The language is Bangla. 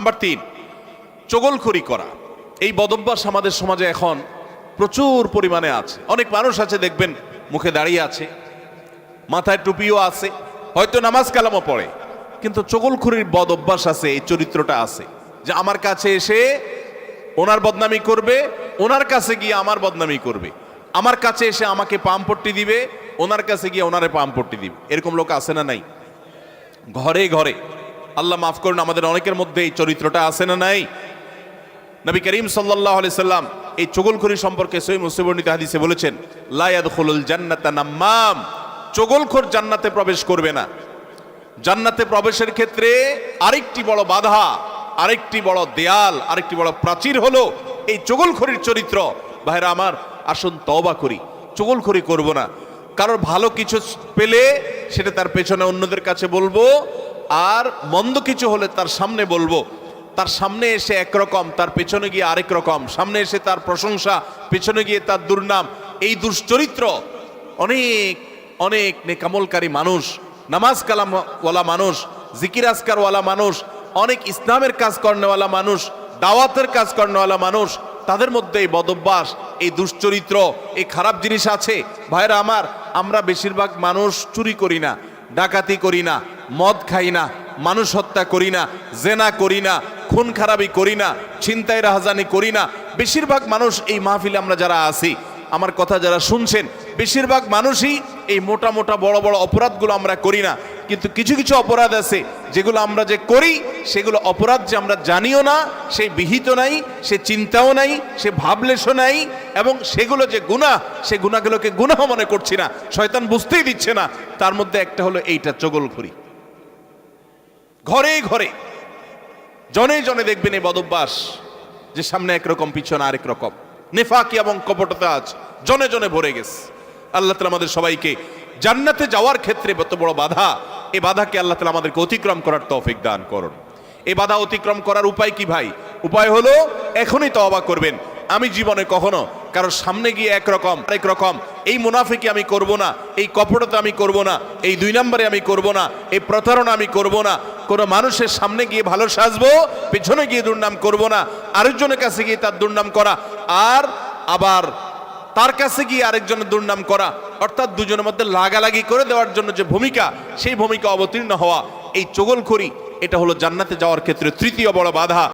নাম্বার 3, চগলখড়ি করা। এই বদভ্যাস আমাদের সমাজে এখন প্রচুর পরিমাণে আছে। অনেক মানুষ আছে দেখবেন মুখে দাঁড়িয়ে আছে, মাথায় টুপিও আছে, হয়তো নামাজ কালামও পড়ে, কিন্তু চগলখড়ির বদভ্যাস আছে। এই চরিত্রটা আছে যে আমার কাছে এসে ওনার বদনামি করবে, ওনার কাছে গিয়ে আমার বদনামি করবে, আমার কাছে এসে আমাকে পামপট্টি দিবে, ওনার কাছে গিয়ে ওনারে পামপট্টি দিবে। এরকম লোক আছে না নাই? ঘরে ঘরে। আল্লাহ মাফ করুন, আমাদের অনেকের মধ্যে এই চরিত্রটা আছে না নাই? নবী করিম সাল্লাল্লাহু আলাইহি সাল্লাম এই চগলখড়ি সম্পর্কে সহিহ মুসলিম বর্ণিত হাদিসে বলেছেন, লা ইয়াদখুলুল জান্নাতা নাম্মাম, চগলখড় জান্নাতে প্রবেশ করবে না। জান্নাতে প্রবেশের ক্ষেত্রে আরেকটি বড় বাধা, আরেকটি বড় দেয়াল, আরেকটি বড় প্রাচীর হলো এই চগলখড়ির চরিত্র। ভাইরা আমার, আসুন তওবা করি, চগলখড়ি করব না। কারোর ভালো কিছু পেলে সেটা তার পেছনে অন্যদের কাছে বলবো, আর মন্দ কিছু হলে তার সামনে বলবো। তার সামনে এসে একরকম, তার পেছনে গিয়ে আরেক রকম। সামনে এসে তার প্রশংসা, পেছনে গিয়ে তার দুর্নাম। এই দুশ্চরিত্র অনেক অনেক নেকামলকারী মানুষ, নামাজ কালামওয়ালা মানুষ, জিকির আজকারওয়ালা মানুষ, অনেক ইসলামের কাজ করেওয়ালা মানুষ, দাওয়াতের কাজ করেওয়ালা মানুষ, তাদের মধ্যে এই বদভ্যাস, এই দুশ্চরিত্র, এই খারাপ জিনিস আছে। ভাইরা আমার, আমরা বেশিরভাগ মানুষ চুরি করি না, ডাকাতি করি না, মদ খাই না, মানুষ হত্যা করি না, জেনা করি না, খুন খারাপি করি না, ছিনতাই রাহাজানি করি না। বেশিরভাগ মানুষ এই মাহফিলে আমরা যারা আছি, আমার কথা যারা শুনছেন, বেশিরভাগ মানুষই এই মোটা মোটা বড় বড় অপরাধগুলো আমরা করি না। কিন্তু কিছু কিছু অপরাধ আছে যেগুলো আমরা যে করি, সেগুলো অপরাধ যে আমরা জানিও না, সে বিহিত নাই, সে চিন্তাও নাই, সে ভাবলেশও নাই, এবং সেগুলো যে গুনাহ, সে গুনাহগুলোকে গুনাহ মনে করছি না, শয়তান বুঝতেই দিচ্ছে না। তার মধ্যে একটা হলো এইটা, চগলখড়ি। ঘরে ঘরে, জনে জনে দেখবেন এই বদভ্যাস, যে সামনে একরকম পিছনে আরেক রকম, নেফাকি এবং কপটতা আজ জনে জনে ভরে গেছে। আল্লাহ তাআলা আমাদের সবাইকে জান্নাতে যাওয়ার ক্ষেত্রে কত বড় বাধা, এই বাধাকে আল্লাহ তাআলা আমাদেরকে অতিক্রম করার তৌফিক দান করুন। এই বাধা অতিক্রম করার উপায় কি ভাই? উপায় হলো এখনই তওবা করবেন। আমি জীবনে কখনো কারোর সামনে গিয়ে একরকম আরেক রকম, এই মুনাফিকি আমি করব না, এই কপটতা আমি করব না, এই 2 নম্বরে আমি করব না, এই প্রতারণা আমি করব না। কোনো মানুষের সামনে গিয়ে ভালো সাজবো, পেছনে গিয়ে দুর্নাম করব না, আরেকজনের কাছে গিয়ে তার দুর্নাম করা, আর আবার তার কাছে গিয়ে আরেকজনের দুর্নাম করা, অর্থাৎ দুজনের মধ্যে লাগালাগি করে দেওয়ার জন্য যে ভূমিকা, সেই ভূমিকা অবতীর্ণ হওয়া। এই চগলখড়ি, এটা হলো জান্নাতে যাওয়ার ক্ষেত্রে তৃতীয় বড় বাধা।